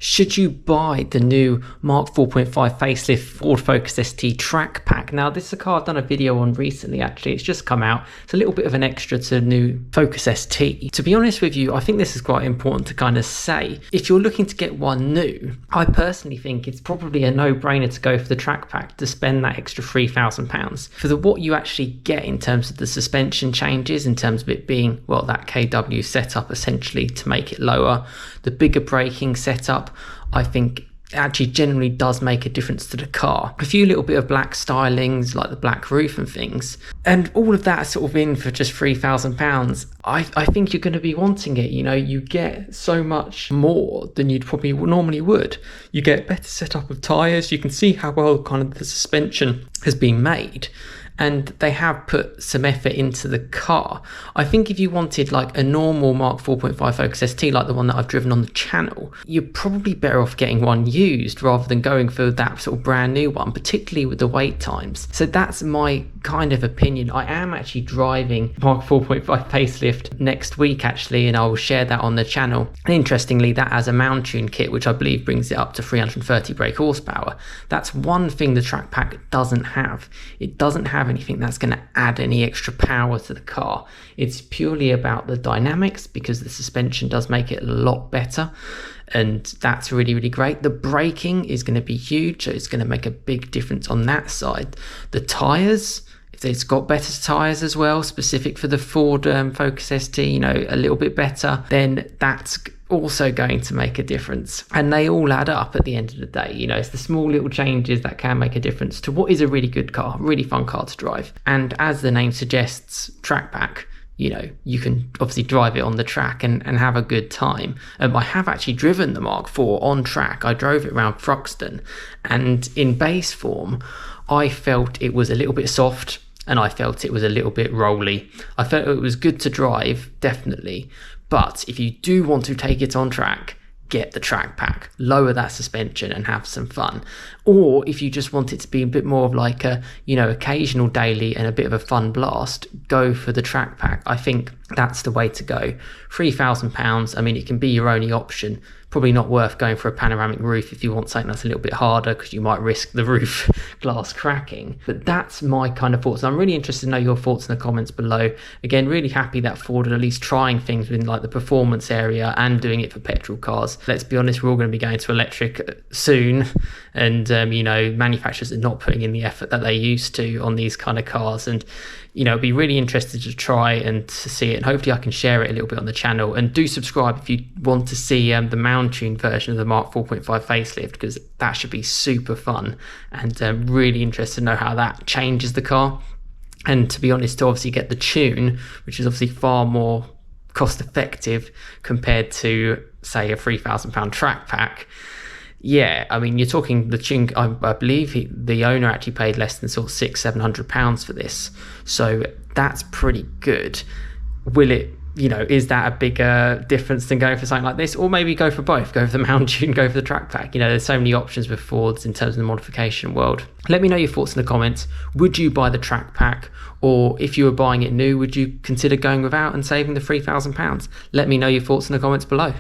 Should you buy the new Mark 4.5 Facelift Ford Focus ST track pack? Now, this is a car I've done a video on recently, actually. It's just come out. It's a little bit of an extra to new Focus ST. To be honest with you, I think this is quite important to kind of say. If you're looking to get one new, I personally think it's probably a no-brainer to go for the track pack, to spend that extra £3,000. For what you actually get in terms of the suspension changes, in terms of it being, well, that KW setup essentially to make it lower, the bigger braking setup, I think actually generally does make a difference to the car. A few little bit of black stylings like the black roof and things, and all of that sort of in for just £3,000. I think you're going to be wanting it. You know, you get so much more than you'd probably normally would. You get better setup of tyres. You can see how well kind of the suspension has been made, and they have put some effort into the car. I think if you wanted like a normal Mark 4.5 Focus ST, like the one that I've driven on the channel, you're probably better off getting one used rather than going for that sort of brand new one, particularly with the wait times. So that's my kind of opinion. I am actually driving Mark 4.5 Facelift next week actually, and I will share that on the channel. And interestingly, that has a mount tune kit, which I believe brings it up to 330 brake horsepower. That's one thing the track pack doesn't have. It doesn't have anything that's going to add any extra power to the car. It's purely about the dynamics, because the suspension does make it a lot better, and that's really, really great. The braking is going to be huge, so it's going to make a big difference on that side. The tyres, if it's got better tyres as well, specific for the Ford Focus ST, you know, a little bit better, then that's also going to make a difference. And they all add up at the end of the day. You know, it's the small little changes that can make a difference to what is a really good car, really fun car to drive. And as the name suggests, track pack, you know, you can obviously drive it on the track and have a good time. I have actually driven the Mark IV on track. I drove it around Thruxton, and in base form, I felt it was a little bit soft, and I felt it was a little bit rolly. I felt it was good to drive, definitely. But if you do want to take it on track, get the track pack, lower that suspension and have some fun. Or if you just want it to be a bit more of like a, you know, occasional daily and a bit of a fun blast, go for the track pack. I think that's the way to go. £3,000, I mean, it can be your only option. Probably not worth going for a panoramic roof if you want something that's a little bit harder, because you might risk the roof glass cracking. But that's my kind of thoughts. I'm really interested to know your thoughts in the comments below. Again, really happy that Ford are at least trying things within like the performance area and doing it for petrol cars. Let's be honest, we're all going to be going to electric soon, and you know, manufacturers are not putting in the effort that they used to on these kind of cars. And you know, be really interested to try and to see it, and hopefully I can share it a little bit on the channel. And do subscribe if you want to see the mount tune version of the Mark 4.5 Facelift, because that should be super fun, and really interested to know how that changes the car. And to be honest, to obviously get the tune, which is obviously far more cost effective compared to say a £3,000 track pack. Yeah, I mean, you're talking the tune. I believe the owner actually paid less than sort of £600-700 for this, so that's pretty good. Will it, you know, is that a bigger difference than going for something like this? Or maybe go for both, go for the mount tune, go for the track pack. You know, there's so many options with Fords in terms of the modification world. Let me know your thoughts in the comments. Would you buy the track pack? Or if you were buying it new, would you consider going without and saving the £3,000? Let me know your thoughts in the comments below.